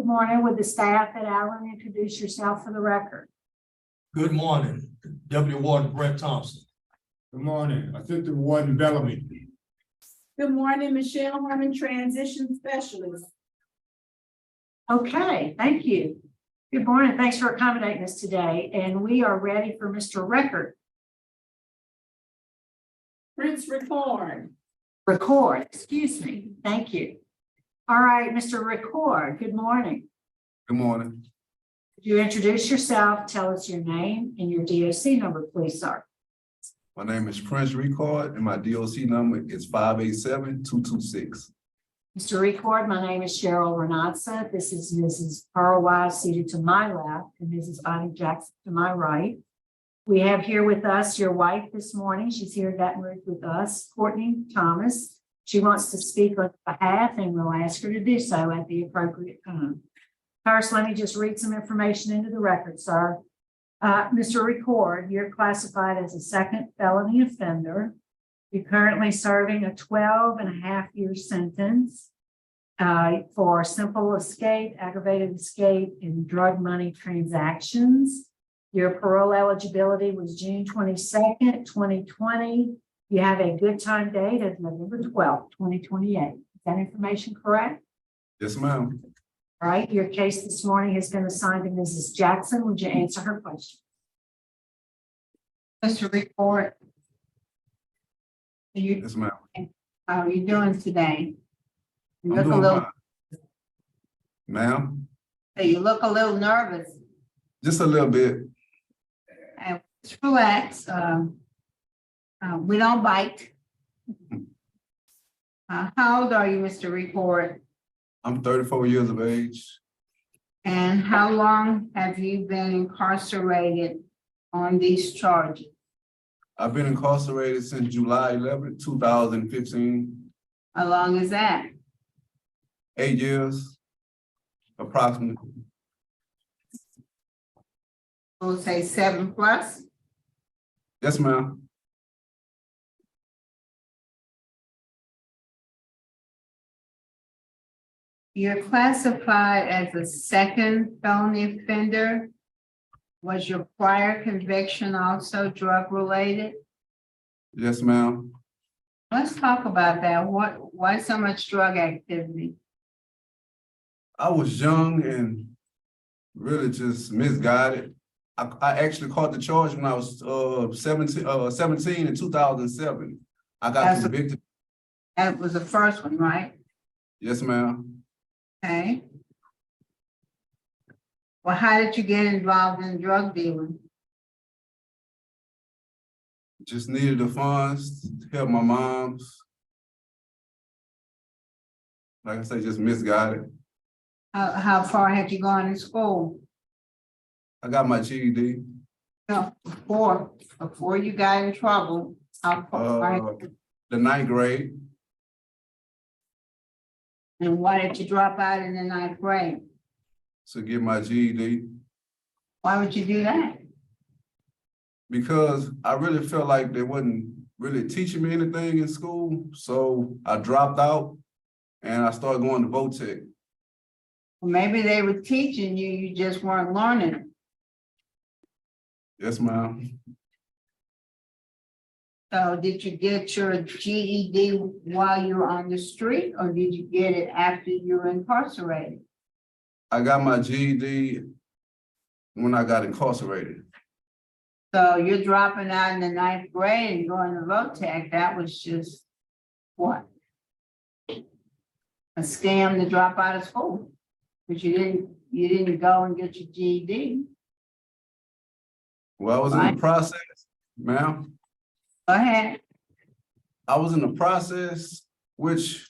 Good morning. Would the staff at Allen introduce yourself for the record? Good morning, Deputy Warden Brett Thompson. Good morning, Assistant Warden Bellamy. Good morning, Michelle Herman, Transition Specialist. Okay, thank you. Good morning. Thanks for accommodating us today. And we are ready for Mr. Record. Prince Record. Record, excuse me. Thank you. All right, Mr. Record, good morning. Good morning. Could you introduce yourself, tell us your name and your DOC number, please, sir? My name is Prince Record and my DOC number is 587-226. Mr. Record, my name is Cheryl Renatza. This is Mrs. Parole seated to my left and Mrs. Bonnie Jackson to my right. We have here with us your wife this morning. She's here in Baton Rouge with us, Courtney Thomas. She wants to speak on behalf and we'll ask her to do so at the appropriate time. First, let me just read some information into the record, sir. Mr. Record, you're classified as a second felony offender. You're currently serving a 12.5-year sentence for simple escape, aggravated escape, and drug money transactions. Your parole eligibility was June 22nd, 2020. You have a good time date of November 12th, 2028. Is that information correct? Yes, ma'am. All right, your case this morning has been assigned to Mrs. Jackson. Would you answer her question? Mr. Record. Yes, ma'am. How are you doing today? You I'm look a doing little, fine. Ma'am, you look a little nervous. just a little bit. Just relax. We don't bite. How old are you, Mr. Record? I'm 34 years of age. And how long have you been incarcerated on these charges? I've been incarcerated since July 11, 2015. How long is that? 8 years, approximately. We'll say 7+. Yes, ma'am. You're classified as a second felony offender. Was your prior conviction also drug related? Yes, ma'am. Let's talk about that. Why so much drug activity? I was young and really just misguided. I actually caught the charge when I was 17 in 2007. I got convicted. That was the first one, right? Yes, ma'am. Okay. Well, how did you get involved in drug dealing? Just needed the funds to help my moms. Like I say, just misguided. How far had you gone in school? I got my GED. No, before you got in trouble, how far? The 9th grade. And why did you drop out in the 9th grade? To get my GED. Why would you do that? Because I really felt like they wasn't really teaching me anything in school. So I dropped out and I started going to VOTEC. Well, maybe they were teaching you, you just weren't learning. Yes, ma'am. So did you get your GED while you were on the street, or did you get it after you were incarcerated? I got my GED when I got incarcerated. So you're dropping out in the 9th grade and going to VOTEC. That was just what? A scam to drop out of school. But you didn't go and get your GED. Well, I was in the process, ma'am. Go ahead. I was in the process, which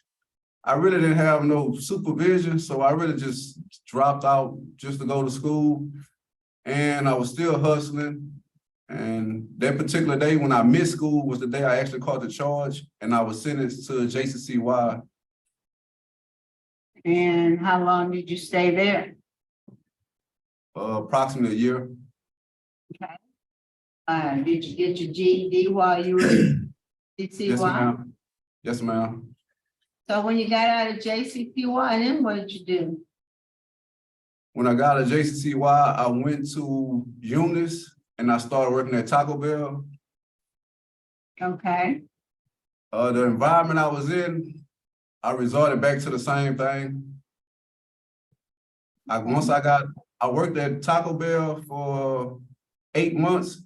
I really didn't have no supervision. So I really just dropped out just to go to school. And I was still hustling. And that particular day when I missed school was the day I actually caught the charge and I was sentenced to JCCY. And how long did you stay there? Approximately a year. Did you get your GED while you were in JCCY? Yes, ma'am. Yes, ma'am. So when you got out of JCCY, then what did you do? When I got a JCCY, I went to Eunice and I started working at Taco Bell. Okay, The environment I was in, I resorted back to the same thing. I worked at Taco Bell for 8 months.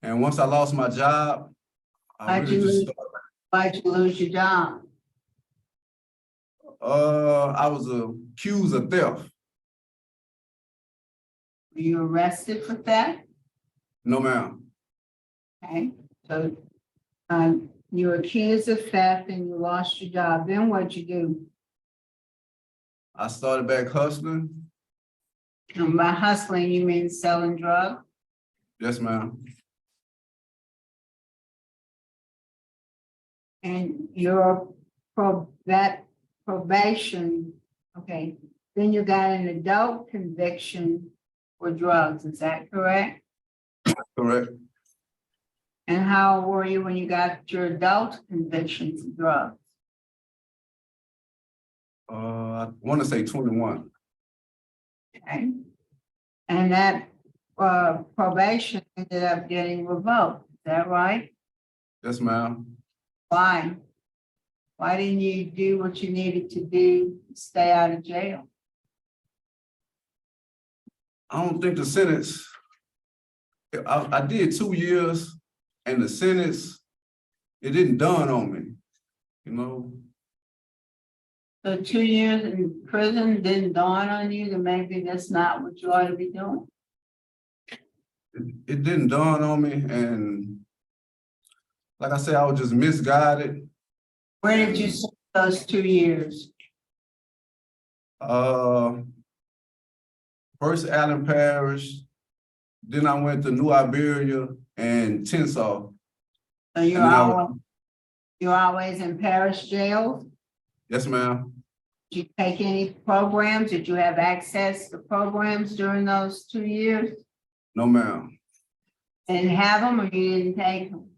And once I lost my job, I why'd you lose your job? I was accused of theft. Were you arrested for that? No, ma'am. Okay, so, you were accused of theft and you lost your job, then what'd you do? I started back hustling. And by hustling, you mean selling drugs? Yes, ma'am. And that probation, okay, then you got an adult conviction for drugs, is that correct? Correct. And how were you when you got your adult conviction for drugs? I want to say 21. Okay. And that probation ended up getting revoked, is that right? Yes, ma'am. Why? Why didn't you do what you needed to do to stay out of jail? I don't think the sentence, I did 2 years and the sentence, it didn't dawn on me, you know. So 2 years in prison didn't dawn on you that maybe that's not what you ought to be doing? It didn't dawn on me, and like I said, I was just misguided. Where did you spend those 2 years? First Allen Parish, then I went to New Iberia and Tensall. So you're always in parish jails? Yes, ma'am. Did you take any programs? Did you have access to programs during those 2 years? No, ma'am. Didn't have them or you didn't take them?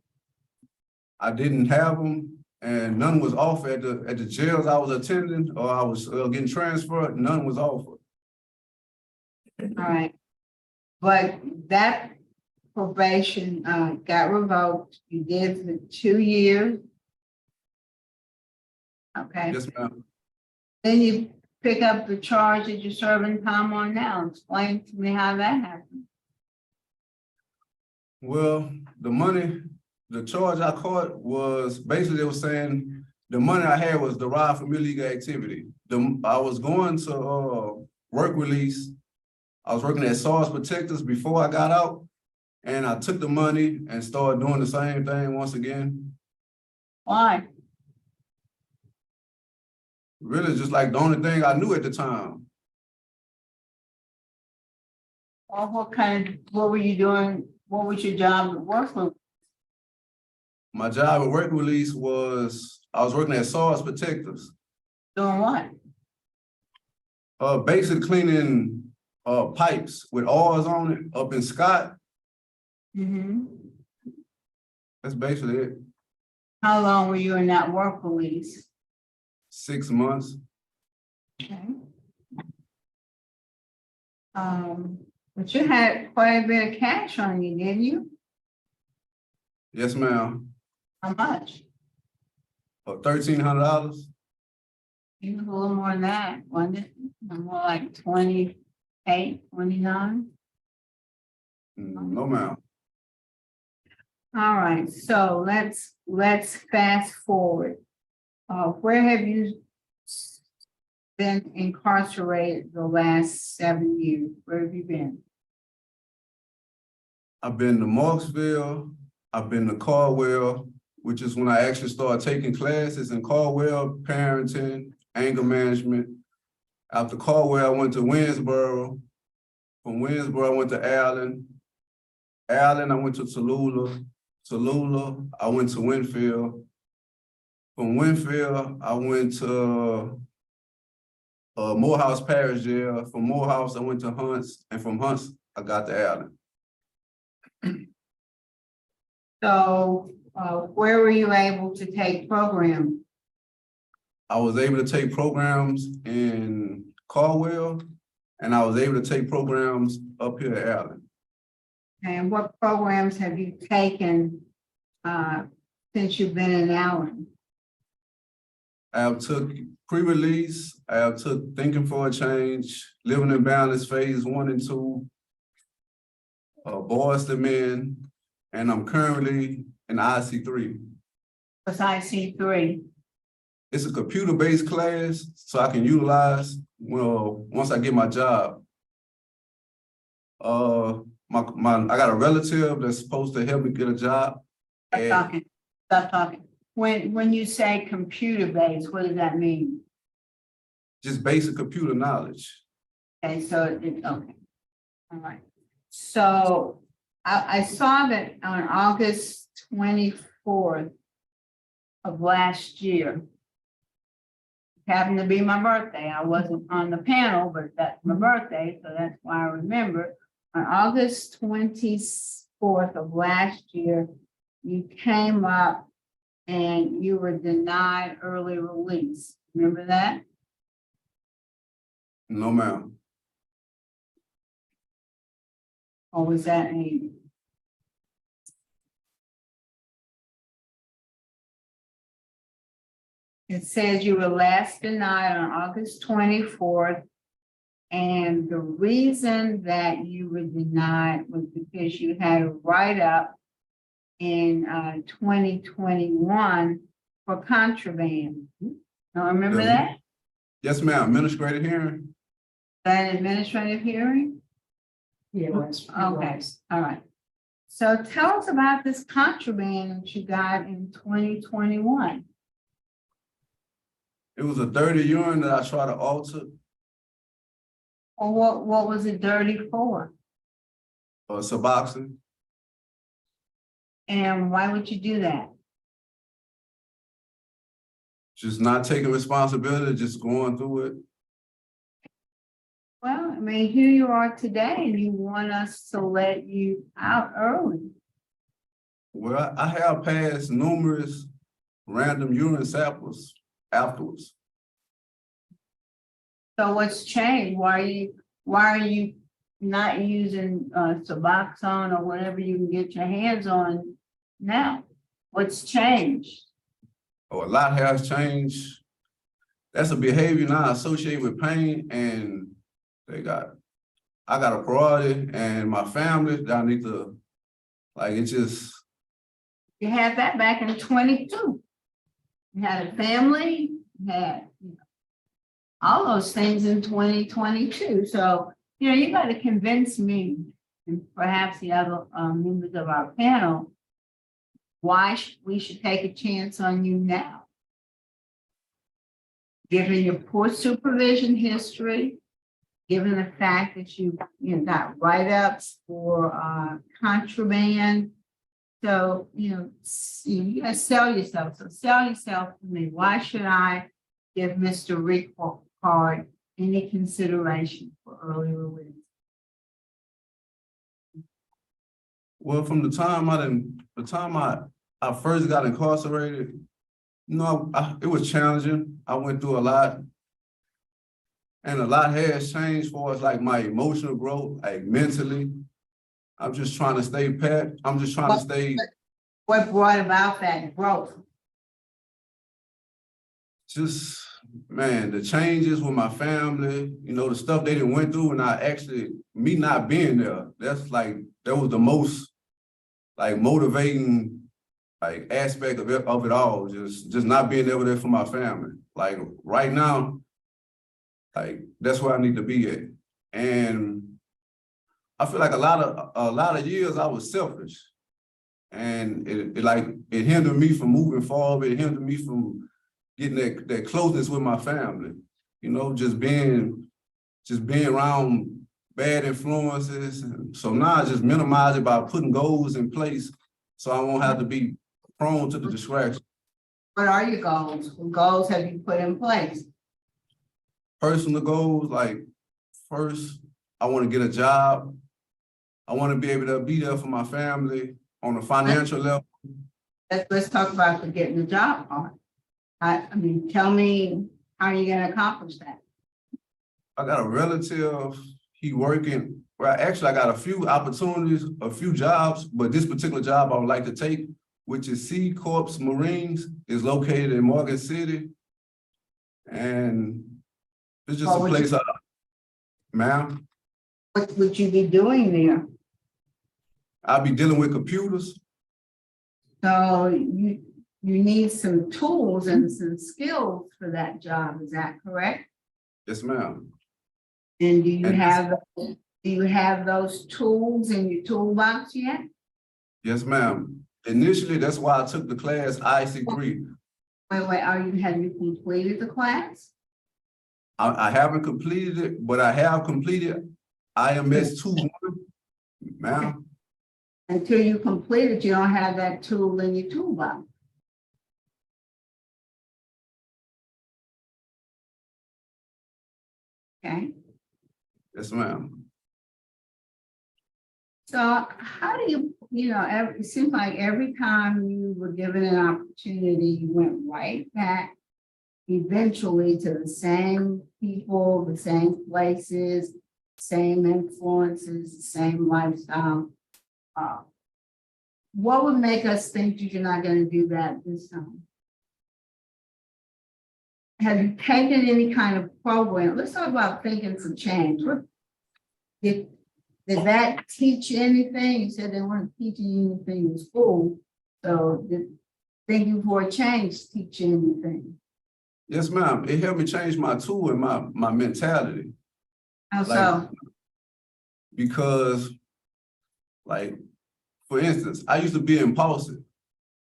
I didn't have them, and none was offered at the jails I was attending, or I was getting transferred. None was offered. All right. But that probation got revoked. You did for 2 years. Okay. Yes, ma'am. Then you pick up the charge that you're serving time on now. Explain to me how that happened. Well, the charge I caught was basically they were saying the money I had was derived from illegal activity. I was going to work release. I was working at SARS Protectors before I got out, and I took the money and started doing the same thing once again. Why? Really just like the only thing I knew at the time. Or what were you doing? What was your job at work with? My job at work release was, I was working at SARS Protectors. Doing what? Basically cleaning pipes with oils on it up in Scott. Mm-hmm. That's basically it. How long were you in that work release? 6 months. Okay. But you had quite a bit of cash on you, didn't you? Yes, ma'am. How much? $1,300. Even a little more than that, wasn't it? More like 28, 29. No, ma'am. All right, so let's fast forward. Where have you been incarcerated the last 7 years? Where have you been? I've been to Marksville. I've been to Caldwell, which is when I actually started taking classes in Caldwell, parenting, anger management. After Caldwell, I went to Winsboro. From Winsboro, I went to Allen. Allen, I went to Tallulah. Tallulah, I went to Winfield. From Winfield, I went to Morehouse Parish Jail. From Morehouse, I went to Hunts, and from Hunts, I got to Allen. So where were you able to take programs? I was able to take programs in Caldwell and I was able to take programs up here at Allen. And what programs have you taken since you've been in Allen? I have took pre-release, I have took Thinking for a Change, Living in Balance Phase 1 and 2, Boys to Men, and I'm currently in IC3. What's IC3? It's a computer-based class, so I can utilize, well, once I get my job. I got a relative that's supposed to help me get a job. Stop talking, stop talking. When you say computer-based, what does that mean? Just basic computer knowledge. Okay, so, okay, all right. So I saw that on August 24th of last year, happened to be my birthday. I wasn't on the panel, but that's my birthday, so that's why I remember. On August 24th of last year, you came up and you were denied early release. Remember that? No, ma'am. Or was that a? It says you were last denied on August 24th. And the reason that you were denied was because you had a write-up in 2021 for contraband. Now, remember Yeah. that? Yes, ma'am. Administrative hearing. That administrative hearing? Yeah, it was. Okay, all right. So tell us about this contraband that you got in 2021. It was a dirty urine that I tried to alter. Or what was it dirty for? Suboxone. And why would you do that? Just not taking responsibility, just going through it. Well, I mean, here you are today and you want us to let you out early. Well, I have passed numerous random urine samples afterwards. So what's changed? Why are you not using Suboxone or whatever you can get your hands on now? What's changed? Oh, a lot has changed. That's a behavior now associated with pain, and I got a priority and my family that I need to, like, it just. You had that back in 22. You had a family, you had, all those things in 2022. So, you got to convince me and perhaps the other members of our panel why we should take a chance on you now. Given your poor supervision history, given the fact that you got write-ups for contraband. So, you gotta sell yourself. So sell yourself to me. Why should I give Mr. Ricard any consideration for early release? Well, from the time I first got incarcerated, it was challenging. I went through a lot. And a lot has changed for us, like my emotional growth, like mentally. I'm just trying to stay pat. I'm just trying to stay. What brought about that growth? Just, man, the changes with my family, the stuff they didn't went through, and me not being there, that was the most, like, motivating, like, aspect of it all. Just not being there for my family. Like, right now, like, that's where I need to be at. And I feel like a lot of years I was selfish. And it hindered me from moving forward. It hindered me from getting that closeness with my family. Just being around bad influences. So now I just minimize it by putting goals in place so I won't have to be prone to the distraction. What are your goals? What goals have you put in place? Personal goals, like, first, I want to get a job. I want to be able to be there for my family on a financial level. Let's talk about the getting the job part. I mean, tell me how you're going to accomplish that. I got a relative, he working, well, actually, I got a few opportunities, a few jobs, but this particular job I would like to take, which is Sea Corps Marines, is located in Morgan City. And it's just What a would you- place, ma'am, What would you be doing there? I'll be dealing with computers. So you need some tools and some skills for that job, is that correct? Yes, ma'am. And do you have those tools in your toolbox yet? Yes, ma'am. Initially, that's why I took the class IC3. Have you completed the class? I haven't completed it, but I have completed IMS 2-1, ma'am. Until you complete it, you don't have that tool in your toolbox. Okay, Yes, ma'am. so how do you, it seems like every time you were given an opportunity, you went right back eventually to the same people, the same places, same influences, the same lifestyle. What would make us think that you're not going to do that this time? Have you taken any kind of program? Let's talk about thinking for change. Did that teach you anything? You said they weren't teaching you anything in school. So did thinking for a change teach you anything? Yes, ma'am. It helped me change my tool and my mentality. How Like, so? Because, like, for instance, I used to be impulsive.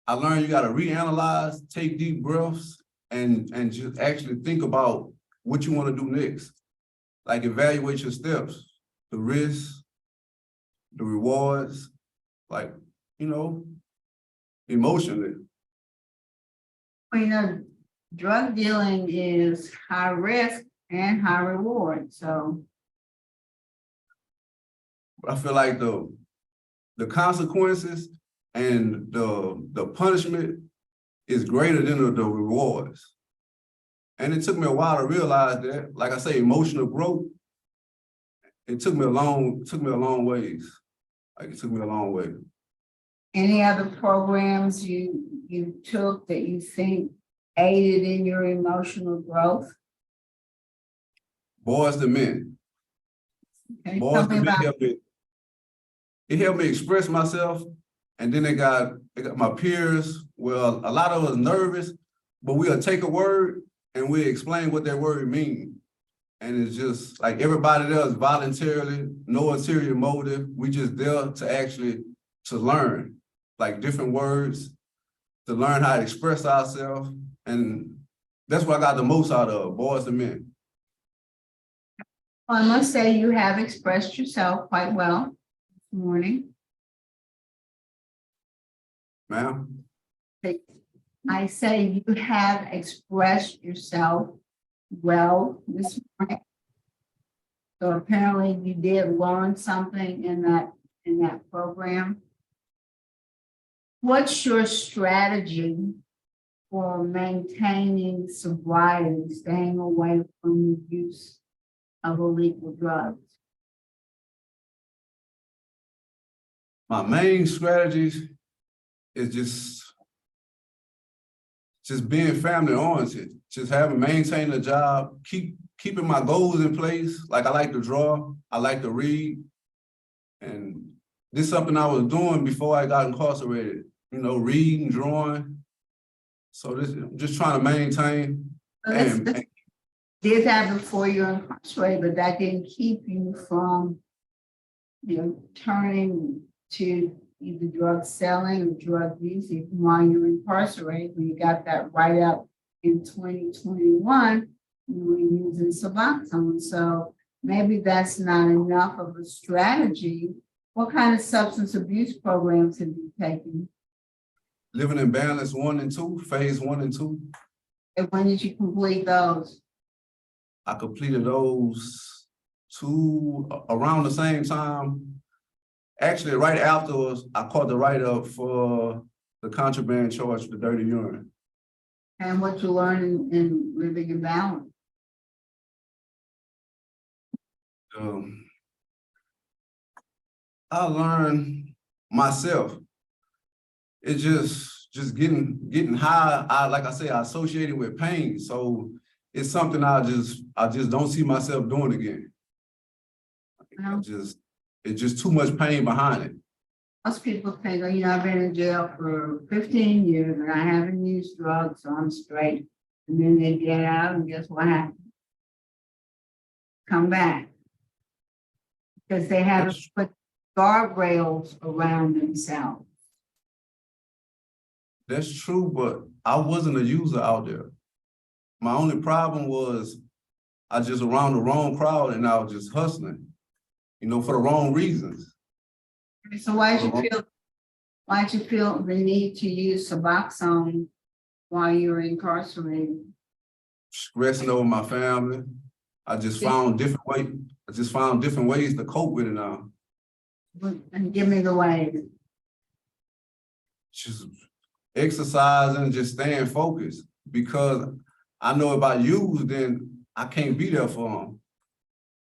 I learned you got to reanalyze, take deep breaths, and just actually think about what you want to do next. Like, evaluate your steps, the risks, the rewards, like, emotionally. Well, drug dealing is high risk and high reward. So I feel like the consequences and the punishment is greater than the rewards. And it took me a while to realize that, like I say, emotional growth, it took me a long ways. Like, it took me a long way. any other programs you took that you think aided in your emotional growth? Boys to Men. Okay, Boys tell to me Men about it helped me express myself. And then they got my peers. Well, a lot of us nervous, but we'll take a word and we explain what that word means. And it's just like everybody does voluntarily, no ulterior motive. We just there to learn, like different words, to learn how to express ourselves. And that's what I got the most out of, Boys to Men. Well, I must say you have expressed yourself quite well this morning. Ma'am? I say you have expressed yourself well this morning. So apparently you did learn something in that program. What's your strategy for maintaining sobriety, staying away from the use of illegal drugs? My main strategies is just being family oriented, just maintaining a job, keeping my goals in place. Like, I like to draw, I like to read. And this is something I was doing before I got incarcerated, reading, drawing. So just trying to maintain. And Did that before you're incarcerated, but that didn't keep you from, turning to either drug selling or drug use even while you're incarcerated. When you got that right up in 2021, you were using Suboxone. So maybe that's not enough of a strategy. What kind of substance abuse programs have you taken? Living in Balance 1 and 2, phase 1 and 2. And when did you complete those? I completed those two around the same time. Actually, right afterwards, I caught the write-up for the contraband charge, the dirty urine. And what you learned in Living in Balance? I learned myself. It's just getting high. Like I say, I associate it with pain. So it's something I just don't see myself doing again. It's just too much pain behind it. Most people think, oh, I've been in jail for 15 years and I haven't used drugs, so I'm straight. And then they get out and guess what happens? Come back. Because they haven't put guardrails around themselves. That's true, but I wasn't a user out there. My only problem was I just around the wrong crowd and I was just hustling, for the wrong reasons. So why'd you feel the need to use Suboxone while you were incarcerated? Stressing over my family. I just found different ways to cope with it now. And give me the way. Just exercising, just staying focused, because I know if I use, then I can't be there for them.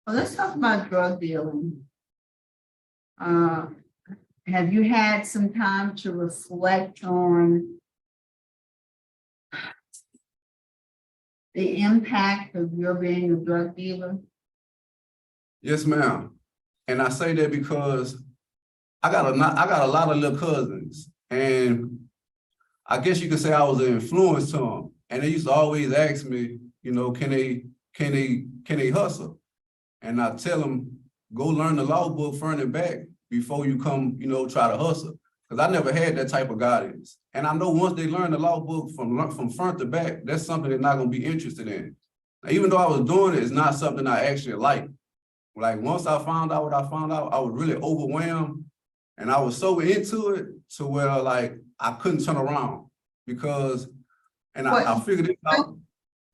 Well, let's talk about drug dealing. Have you had some time to reflect on the impact of your being a drug dealer? Yes, ma'am. And I say that because I got a lot of little cousins, and I guess you could say I was an influence to them. And they used to always ask me, can they hustle? And I tell them, go learn the law book front and back before you come, try to hustle. Because I never had that type of guidance. And I know once they learn the law book from front to back, that's something they're not going to be interested in. Now, even though I was doing it, it's not something I actually like. Like once I found out what I found out, I was really overwhelmed. And I was so into it to where like I couldn't turn around because, I figured it out.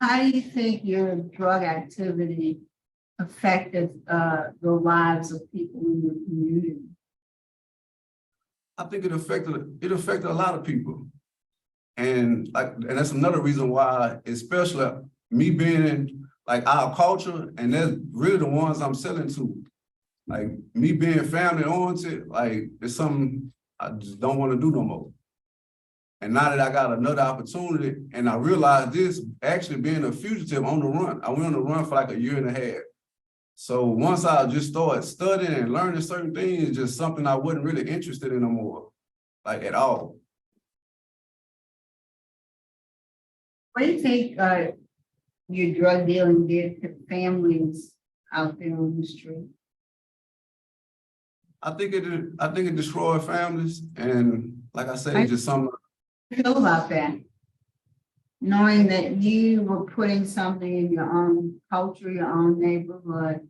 How do you think your drug activity affected the lives of people in your community? I think it affected a lot of people. And that's another reason why, especially me being in like our culture, and that's really the ones I'm selling to. Like me being family oriented, like it's something I just don't want to do no more. And now that I got another opportunity, and I realized this actually being a fugitive on the run, I went on the run for like a year and a half. So once I just started studying and learning certain things, it's just something I wasn't really interested in no more, like at all. What do you think your drug dealing did to families out there on the street? I think it destroyed families, and like I said, it's just something. How do you feel about that? Knowing that you were putting something in your own culture, your own neighborhood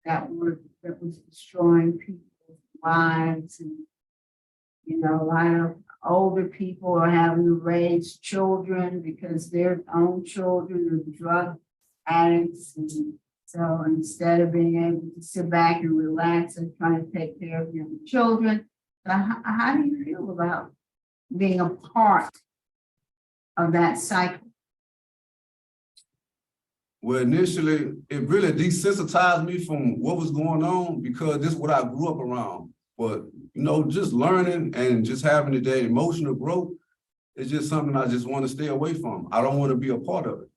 that was destroying people's lives, and a lot of older people are having to raise children because their own children are drug addicts, and so instead of being able to sit back and relax and try to take care of your children, how do you feel about being a part of that cycle? Well, initially, it really desensitized me from what was going on because this is what I grew up around. But, just learning and just having that emotional growth is just something I just want to stay away from. I don't want to be a part of it.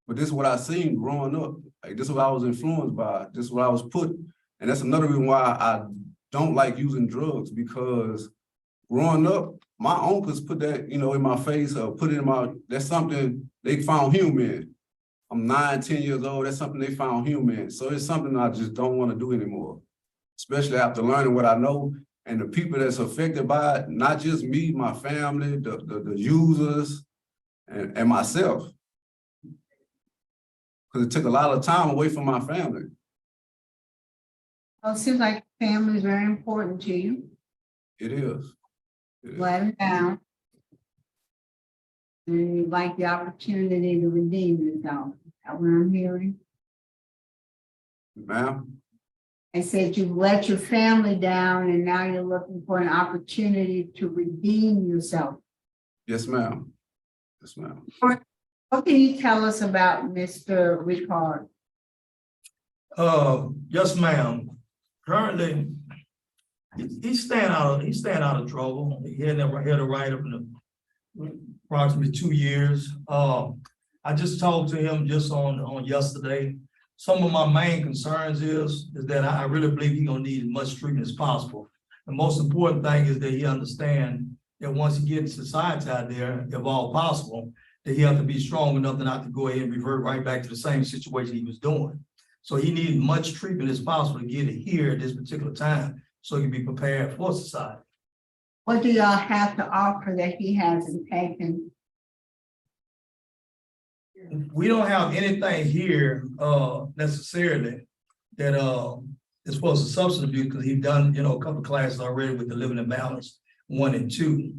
But this is what I seen growing up. Like this is what I was influenced by. This is what I was put. And that's another reason why I don't like using drugs, because growing up, my uncles put that, in my face, or put it in that's something they found humor in. I'm 9, 10 years old. That's something they found humor in. So it's something I just don't want to do anymore, especially after learning what I know and the people that's affected by it, not just me, my family, the users, and myself. Because it took a lot of time away from my family. Well, it seems like family is very important to you. It is. Let it down. And you'd like the opportunity to redeem yourself. Is that what I'm hearing? Ma'am? I said you let your family down and now you're looking for an opportunity to redeem yourself. Yes, ma'am. Yes, ma'am. What can you tell us about Mr. Ricard? Yes, ma'am. Currently, he's staying out of trouble. He had a right up in approximately 2 years. I just talked to him just on yesterday. Some of my main concerns is that I really believe he's gonna need as much treatment as possible. The most important thing is that he understand that once he gets society out there, if all possible, that he have to be strong enough to not to go ahead and revert right back to the same situation he was doing. So he needs much treatment as possible to get it here at this particular time, so he can be prepared for society. What do y'all have to offer that he hasn't taken? We don't have anything here necessarily that is supposed to substance abuse, because he's done, a couple of classes already with the living in balance 1 and 2.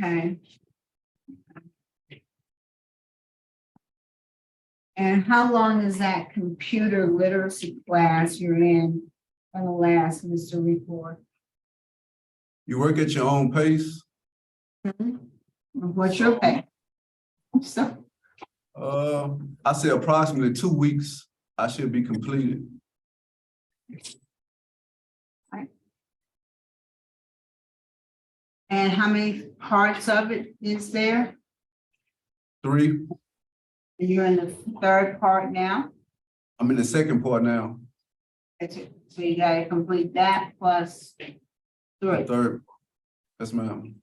Okay. And how long is that computer literacy class you're in the last, Mr. Report? You work at your own pace. What's your pay? So, I say approximately 2 weeks, I should be completed. and how many parts of it is there? 3, You're in the third part now? I'm in the second part now, So you gotta complete that plus 3. the third. Yes, ma'am.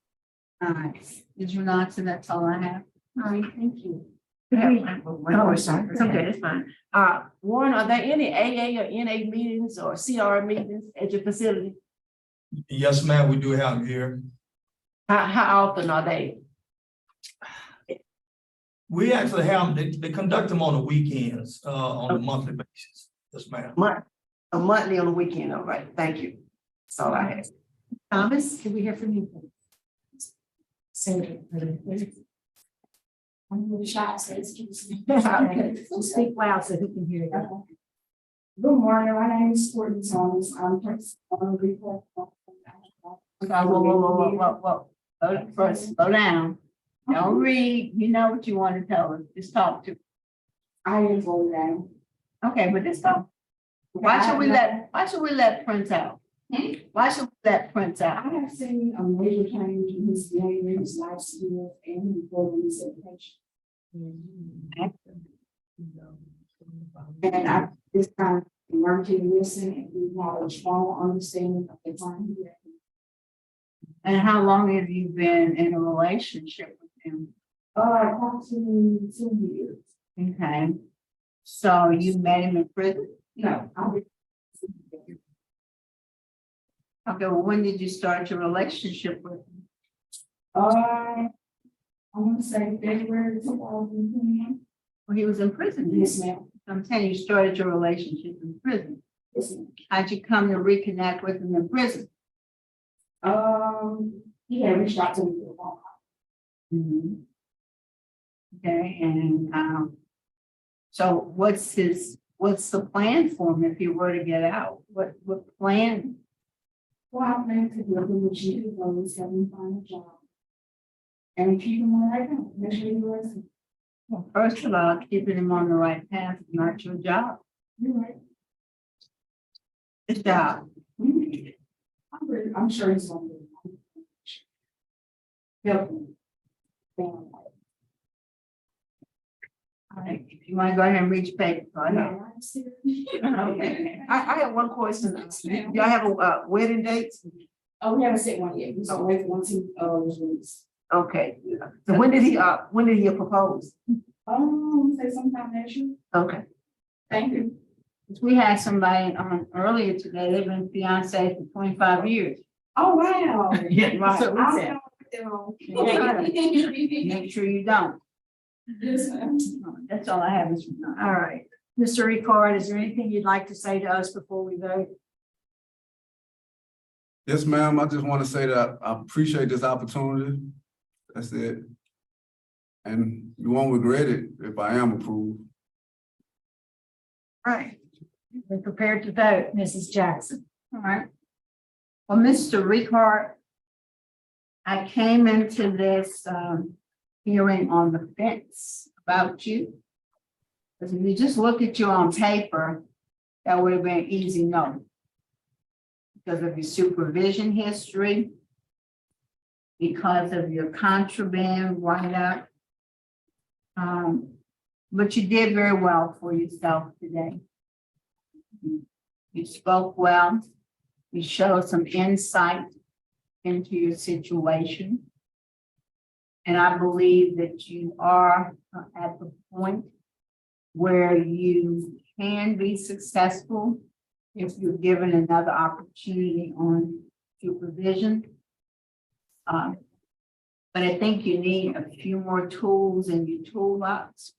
All right, Ms. Renata, that's all I have. All right, thank you. Oh, sorry, it's okay, it's fine. Warren, are there any AA or NA meetings or CR meetings at your facility? Yes, ma'am, we do have him here. How often are they? We actually have them, they conduct them on the weekends, on a monthly basis. Yes, ma'am. Monthly on the weekend, all right, thank you. That's all I have. Thomas, can we hear from you? Senator. I'm really shy, so excuse me. Okay, so speak loud so he can hear you. Good morning, my name is Courtney Thomas. I'm on the report. Whoa. First, slow down. Don't read, you know what you want to tell us, just talk to. I am going down. Okay, but just talk. Why should we let Prince out? Why should we let Prince I out? have seen a major change in his behavior, his life skills, and his his education. And I this time learned to listen and we have a strong understanding of the time. And how long have you been in a relationship with him? Approximately 2 years. Okay. So you met him in prison? No, Okay, well, when did you start your relationship with him? I want to say February 2021. Well, he was in prison. Yes, ma'am. I'm saying you started your relationship in prison. Yes, ma'am. How'd you come to reconnect with him in prison? He had reached out to me for a long time. Okay, and so what's the plan for him if he were to get out? What plan? Well, I plan to give him what you do, go and find a job. And keep him on the right path, make sure he listens. Well, first of all, keeping him on the right path is not your job. You're right. His job. I'm sure he's going to do it. Help him. All right, if you want to go ahead and reach paper, go ahead. Okay. I have one question. Y'all have a wedding date? Oh, we haven't set one yet. We still wait for one to was released. Okay. So when did he propose? Say sometime next year. Okay. Thank you. We had somebody on earlier today, they've been fiancé for 25 years. Oh, wow. Yeah, Right. so we I said. don't know. Make sure you don't. Yes, ma'am. That's all I have. Is All right, Mr. Ricard, is there anything you'd like to say to us before we vote? Yes, ma'am, I just want to say that I appreciate this opportunity. That's it. And you won't regret it if I am approved. All right, we're prepared to vote, Mrs. Jackson. All right. Well, Mr. Ricard, I came into this hearing on the fence about you. Because if you just look at you on paper, that would have been an easy no. Because of your supervision history, because of your contraband write-up. But you did very well for yourself today. You spoke well. You showed some insight into your situation. And I believe that you are at the point where you can be successful if you're given another opportunity on supervision. But I think you need a few more tools in your toolbox.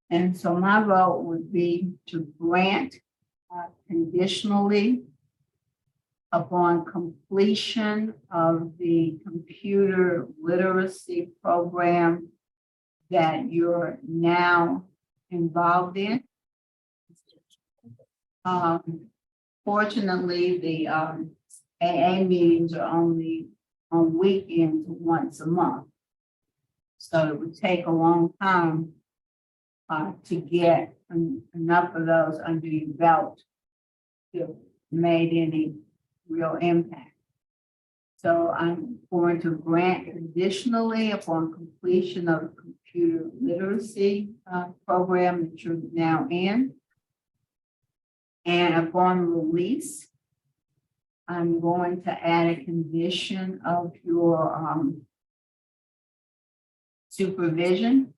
And so my vote would be to grant conditionally upon completion of the computer literacy program that you're now involved in. Fortunately, the AA meetings are only on weekends once a month. So it would take a long time to get enough of those under your belt to have made any real impact. So I'm going to grant conditionally upon completion of the computer literacy program that you're now in. And upon release, I'm going to add a condition of your supervision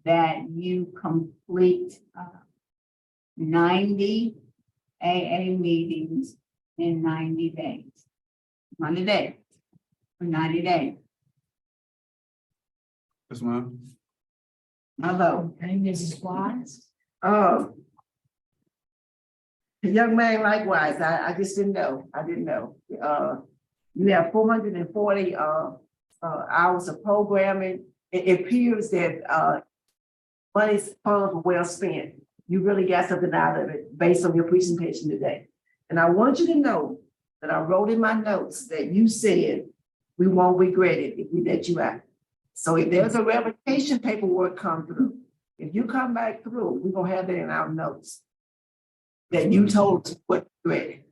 that you complete 90 AA meetings in 90 days. 90 days. For 90 days. Yes, ma'am. My vote. Okay, Mrs. Wise. Oh. The young man likewise, I just didn't know, I didn't know. You have 440 hours of programming. It appears that money's funds well spent. You really got something out of it based on your presentation today. And I want you to know that I wrote in my notes that you said we won't regret it if we let you out. So if there's a revocation paperwork come through, if you come back through, we're gonna have that in our notes that you told us what you regretted.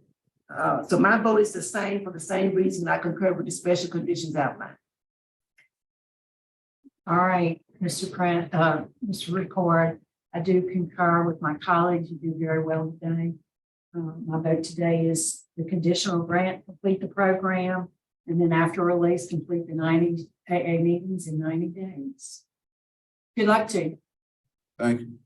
So my vote is the same for the same reason. I concur with the special conditions outlined. All right, Mr. Record, I do concur with my colleagues. You do very well today. My vote today is the conditional grant, complete the program, and then after release, complete the 90 AA meetings in 90 days. Good luck to you. Thank you.